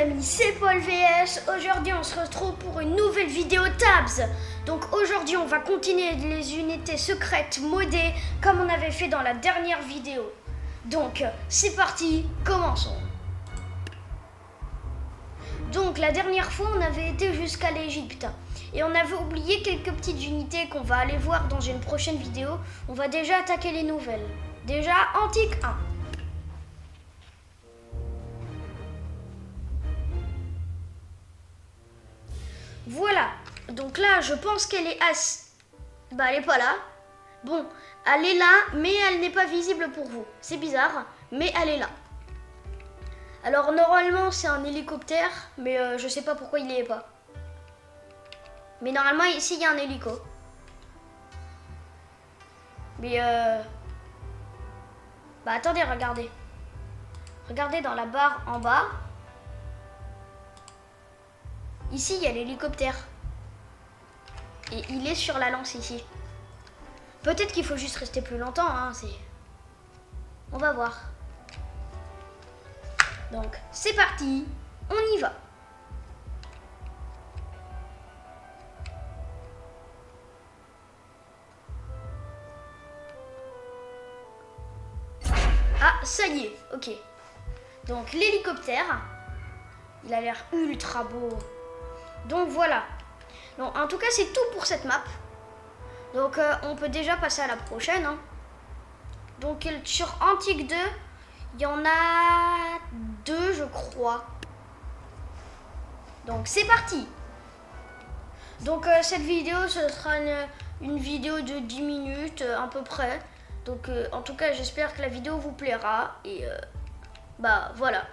amis, c'est Paul VS. Aujourd'hui on se retrouve pour une nouvelle vidéo Tabs. Donc aujourd'hui on va continuer les unités secrètes modées comme on avait fait dans la dernière vidéo. Donc c'est parti, commençons. Donc la dernière fois on avait été jusqu'à l'Égypte et on avait oublié quelques petites unités qu'on va aller voir dans une prochaine vidéo. On va déjà attaquer les nouvelles. Déjà Antique 1. Voilà, donc là je pense qu'elle est Bah elle est pas là. Bon, elle est là, mais elle n'est pas visible pour vous. C'est bizarre, mais elle est là. Alors normalement c'est un hélicoptère, mais je sais pas pourquoi il n'y est pas. Mais normalement ici il y a un hélico. Mais Bah attendez, regardez. Regardez dans la barre en bas. Ici, il y a l'hélicoptère. Et il est sur la lance ici. Peut-être qu'il faut juste rester plus longtemps, hein, on va voir. Donc, c'est parti. On y va. Ah, ça y est, ok. Donc, l'hélicoptère, il a l'air ultra beau. Donc voilà. Donc, en tout cas, c'est tout pour cette map. Donc on peut déjà passer à la prochaine. Hein. Donc sur Antique 2, il y en a 2, je crois. Donc c'est parti. Donc cette vidéo, ce sera une vidéo de 10 minutes à peu près. Donc en tout cas, j'espère que la vidéo vous plaira. Et bah voilà.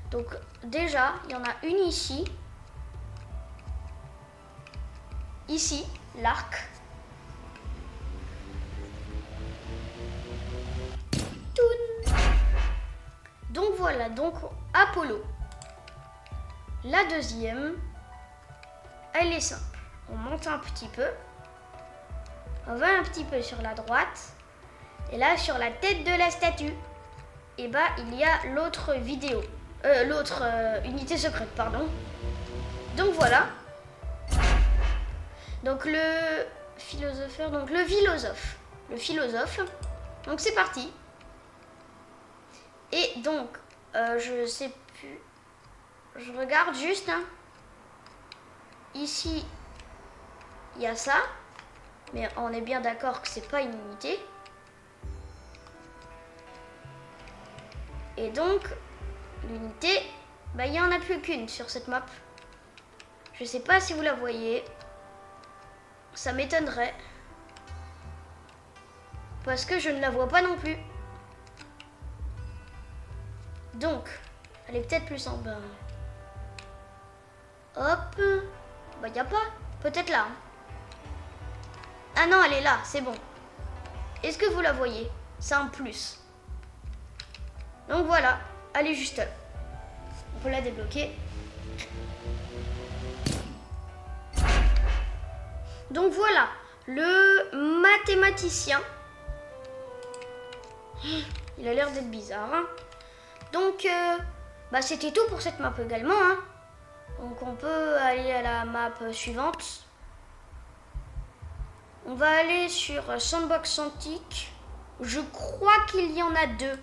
Donc déjà, il y en a une ici. Ici, l'arc. Donc voilà, donc Apollo. La deuxième, elle est simple. On monte un petit peu. On va un petit peu sur la droite. Et là, sur la tête de la statue, et bah, il y a l'autre vidéo. L'autre unité secrète, pardon. Donc voilà. Donc le philosopheur, donc le philosophe. Donc c'est parti. Et donc, je sais plus. Je regarde juste. Hein. Ici, il y a ça. Mais on est bien d'accord que c'est pas une unité. Et donc, l'unité, bah, il n'y en a plus qu'une sur cette map. Je sais pas si vous la voyez. Ça m'étonnerait. Parce que je ne la vois pas non plus. Donc, elle est peut-être plus en bas. Hop. Bah, y a pas. Peut-être là. Hein. Ah non, elle est là, c'est bon. Est-ce que vous la voyez? C'est un plus. Donc voilà, elle est juste là. On peut la débloquer. Donc voilà, le mathématicien. Il a l'air d'être bizarre. Hein. Donc, bah c'était tout pour cette map également. Hein. Donc on peut aller à la map suivante. On va aller sur Sandbox Antique. Je crois qu'il y en a 2.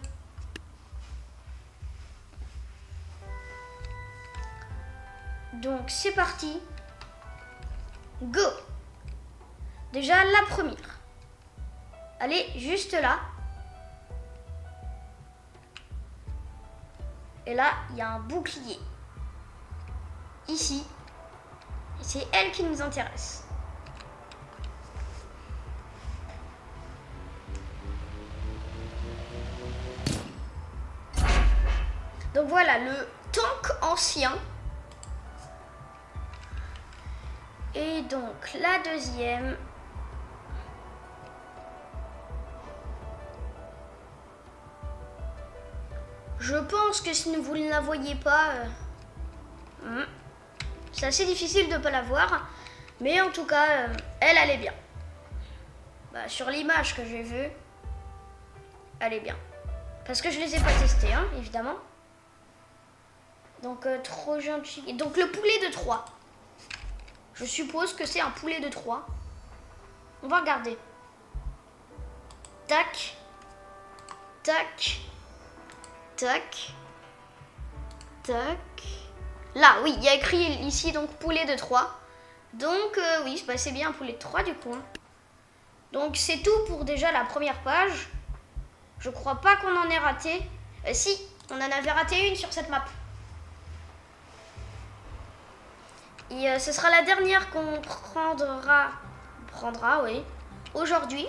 Donc c'est parti. Go! Déjà la première. Elle est juste là. Et là, il y a un bouclier. Ici. Et c'est elle qui nous intéresse. Donc voilà, le tank ancien. Et donc la deuxième. Je pense que si vous ne la voyez pas, c'est assez difficile de ne pas la voir. Mais en tout cas, elle est bien. Bah, sur l'image que j'ai vue, elle est bien. Parce que je les ai pas testés, hein, évidemment. Donc, trop gentil. Donc, le poulet de 3. Je suppose que c'est un poulet de 3. On va regarder. Tac. Tac. Tac. Tac. Là, oui, il y a écrit ici, donc, poulet de 3. Donc, oui, bah, c'est bien un poulet de 3 du coup. Hein. Donc, c'est tout pour déjà la première page. Je crois pas qu'on en ait raté. Si, on en avait raté une sur cette map. Et ce sera la dernière qu'on prendra, oui, aujourd'hui.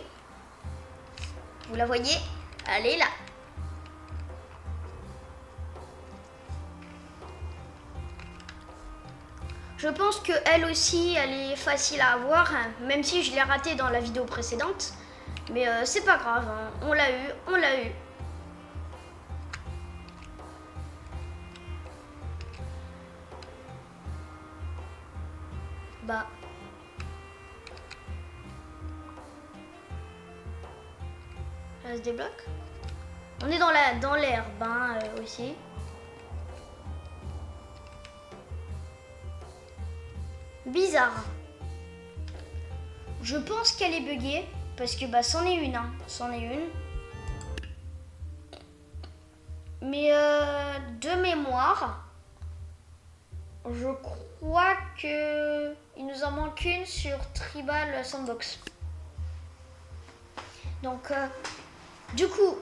Vous la voyez, elle est là. Je pense qu'elle aussi, elle est facile à avoir, hein, même si je l'ai ratée dans la vidéo précédente. Mais c'est pas grave, hein. On l'a eu, on l'a eu. Bah. Elle se débloque. On est dans l'herbe hein, aussi. Bizarre. Je pense qu'elle est buggée parce que bah c'en est une, hein. C'en est une. Mais de mémoire, je crois que il nous en manque une sur Tribal Sandbox. Donc du coup,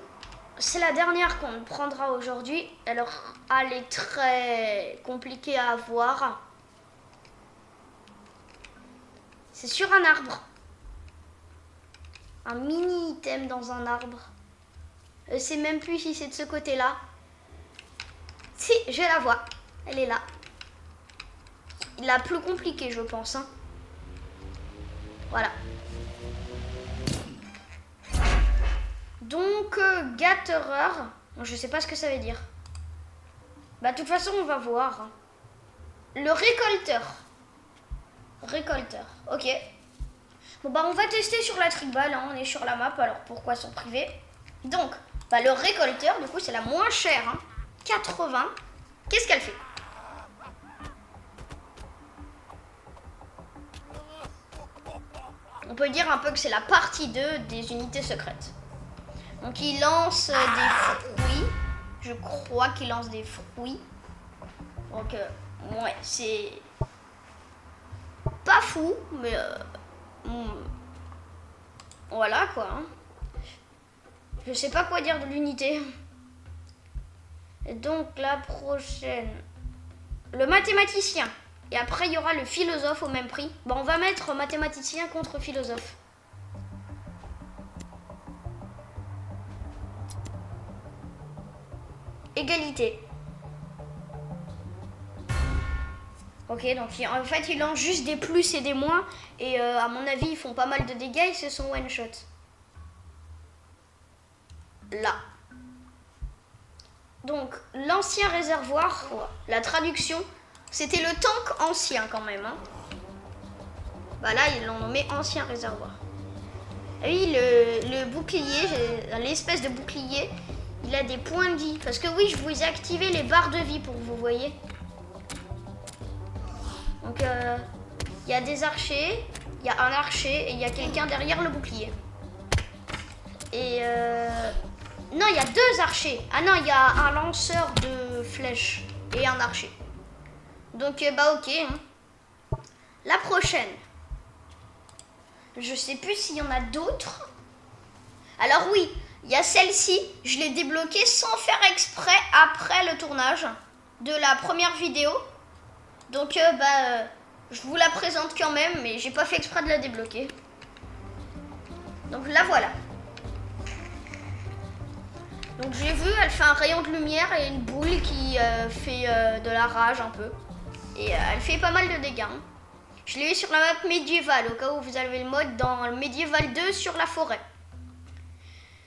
c'est la dernière qu'on prendra aujourd'hui. Alors, elle est très compliquée à avoir. C'est sur un arbre. Un mini item dans un arbre. Je sais même plus si c'est de ce côté-là. Si, je la vois. Elle est là. Il a plus compliqué, je pense. Hein. Voilà. Donc, Gatterer. Je sais pas ce que ça veut dire. Bah, de toute façon, on va voir. Le récolteur. Récolteur. Ok. Bon, bah, on va tester sur la Tribal. Hein. On est sur la map, alors pourquoi son privé? Donc, bah, le récolteur, du coup, c'est la moins chère. Hein. 80. Qu'est-ce qu'elle fait? On peut dire un peu que c'est la partie 2 des unités secrètes. Donc il lance des fruits. Je crois qu'il lance des fruits. Donc ouais, c'est pas fou, mais voilà quoi. Hein. Je sais pas quoi dire de l'unité. Et donc la prochaine, le mathématicien. Et après il y aura le philosophe au même prix. Bon, on va mettre mathématicien contre philosophe. Égalité. Ok, donc en fait, ils lancent juste des plus et des moins. Et à mon avis, ils font pas mal de dégâts. Ils se sont one-shot. Là. Donc, l'ancien réservoir, la traduction, c'était le tank ancien quand même. Hein. Bah là, ils l'ont nommé ancien réservoir. Ah oui, le bouclier, l'espèce de bouclier, il a des points de vie. Parce que oui, je vous ai activé les barres de vie pour que vous voyez. Donc, il y a des archers, il y a un archer et il y a quelqu'un derrière le bouclier. Et non, il y a deux archers. Ah non, il y a un lanceur de flèches et un archer. Donc, bah ok. Hein. La prochaine. Je sais plus s'il y en a d'autres. Alors oui, il y a celle-ci. Je l'ai débloquée sans faire exprès après le tournage de la première vidéo. Donc, je vous la présente quand même, mais j'ai pas fait exprès de la débloquer. Donc la voilà. Donc j'ai vu, elle fait un rayon de lumière et une boule qui fait de la rage un peu. Et elle fait pas mal de dégâts. Hein. Je l'ai eu sur la map médiévale, au cas où vous avez le mode dans le médiéval 2 sur la forêt.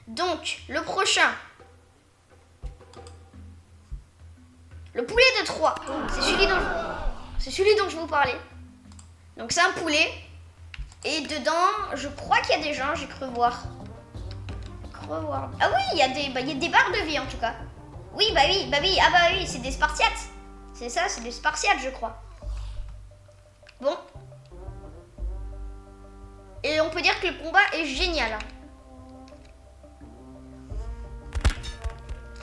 Donc, le prochain. Le poulet de 3. C'est celui dont je vous parlais. Donc c'est un poulet. Et dedans, je crois qu'il y a des gens, j'ai cru voir. Ah oui, il y a des barres de vie en tout cas. Oui, ah bah oui, c'est des Spartiates. C'est ça, c'est des Spartiates, je crois. Bon. Et on peut dire que le combat est génial.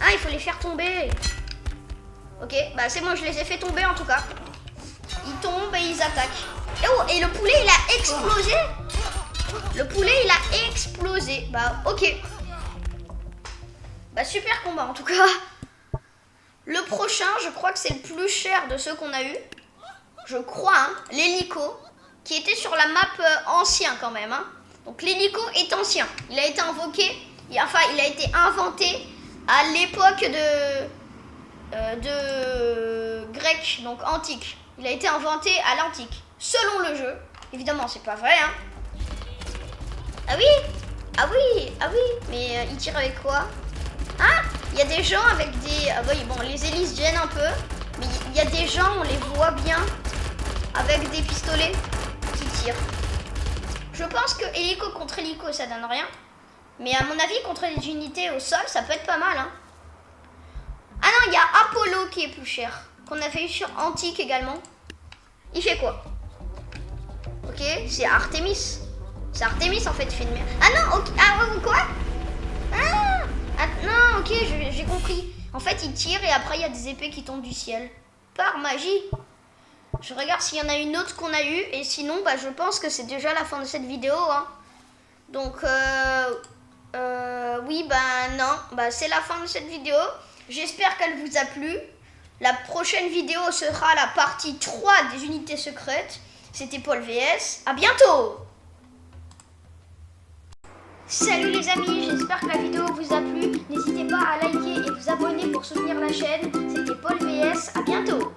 Ah, il faut les faire tomber. Ok, bah c'est bon, je les ai fait tomber en tout cas. Ils tombent et ils attaquent. Et oh, et le poulet, il a explosé. Le poulet, il a explosé. Bah, ok. Bah, super combat en tout cas. Le prochain, je crois que c'est le plus cher de ceux qu'on a eu. Je crois, hein, l'hélico, qui était sur la map ancien quand même. Hein. Donc l'hélico est ancien. Il a été invoqué, enfin il a été inventé à l'époque de grec, donc antique. Il a été inventé à l'antique, selon le jeu. Évidemment, c'est pas vrai. Hein. Ah oui, ah oui, ah oui. Mais il tire avec quoi? Ah, il y a des gens avec des... Ah oui, bon, les hélices gênent un peu. Mais il y a des gens, on les voit bien, avec des pistolets qui tirent. Je pense que hélico contre hélico, ça donne rien. Mais à mon avis, contre les unités au sol, ça peut être pas mal. Hein. Ah non, il y a Apollo qui est plus cher. Qu'on avait eu sur Antique également. Il fait quoi? Ok, c'est Artemis. C'est Artemis en fait, il fait une merde. Ah non, ok. Ah quoi? Ah non, ok, j'ai compris. En fait, il tire et après, il y a des épées qui tombent du ciel. Par magie. Je regarde s'il y en a une autre qu'on a eue. Et sinon, bah, je pense que c'est déjà la fin de cette vidéo. Hein. Donc, oui, bah non. Bah, c'est la fin de cette vidéo. J'espère qu'elle vous a plu. La prochaine vidéo sera la partie 3 des unités secrètes. C'était Paul VS. À bientôt! Salut les amis, j'espère que la vidéo vous a plu. N'hésitez pas à liker et vous abonner pour soutenir la chaîne. C'était Paul VS, à bientôt!